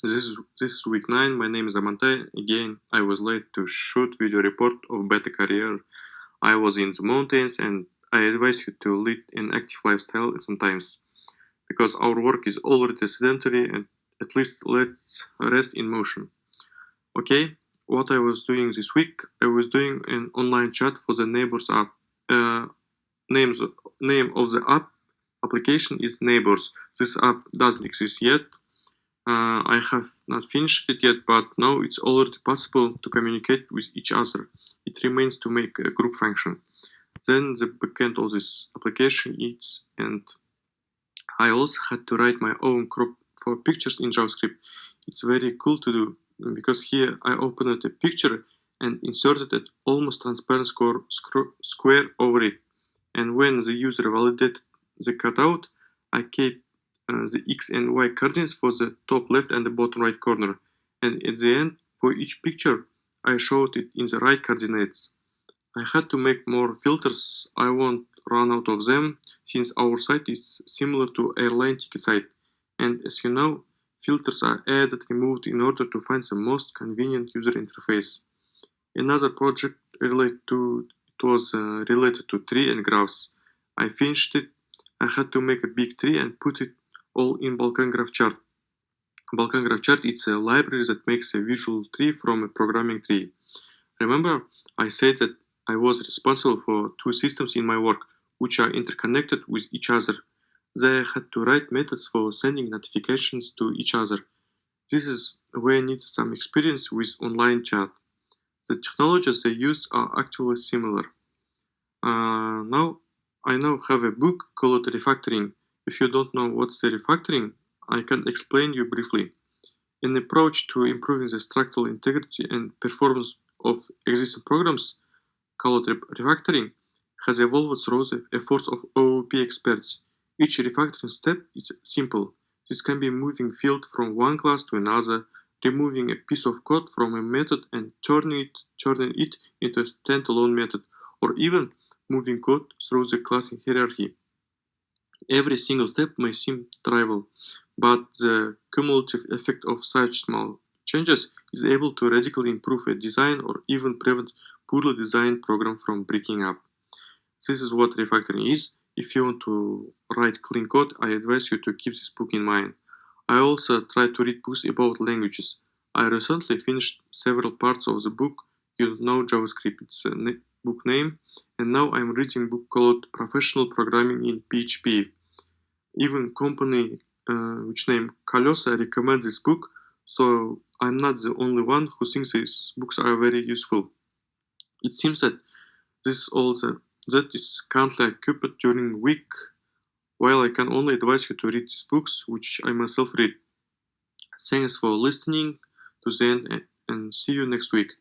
This is week 9. My name is Amante. Again, I was late to shoot video report of better career. I was in the mountains and I advise you to lead an active lifestyle sometimes because our work is already sedentary and at least let's rest in motion. Okay, what I was doing this week, I was doing an online chat for the neighbors app. Uh, names Name of the app application is Neighbors. This app doesn't exist yet. I have not finished it yet, but now it's already possible to communicate with each other. It remains to make a group function. Then the backend of this application is, and I also had to write my own crop for pictures in JavaScript. It's very cool to do because here I opened a picture and inserted an almost transparent square over it. And when the user validated the cutout, I kept the X and Y coordinates for the top left and the bottom right corner. And at the end, for each picture, I showed it in the right coordinates. I had to make more filters. I won't run out of them since our site is similar to airline ticket site. And as you know, filters are added and removed in order to find the most convenient user interface. Another project related to tree and graphs. I finished it. I had to make a big tree and put it all in Balkan Graph Chart. Balkan Graph Chart is a library that makes a visual tree from a programming tree. Remember, I said that I was responsible for two systems in my work, which are interconnected with each other. They had to write methods for sending notifications to each other. This is where I need some experience with online chat. The technologies they use are actually similar. Now I have a book called Refactoring. If you don't know what's the refactoring, I can explain you briefly. An approach to improving the structural integrity and performance of existing programs called refactoring has evolved through the efforts of OOP experts. Each refactoring step is simple. This can be moving field from one class to another, removing a piece of code from a method and turning it into a standalone method, or even moving code through the class hierarchy. Every single step may seem trivial, but the cumulative effect of such small changes is able to radically improve a design or even prevent poorly designed program from breaking up. This is what refactoring is. If you want to write clean code, I advise you to keep this book in mind. I also try to read books about languages. I recently finished several parts of the book You Know JavaScript. It's a book name, and now I'm reading a book called Professional Programming in PHP. Even company which name Колеса recommends this book, so I'm not the only one who thinks these books are very useful. It seems that that is currently occupied during week, while I can only advise you to read these books, which I myself read. Thanks for listening to the end and see you next week.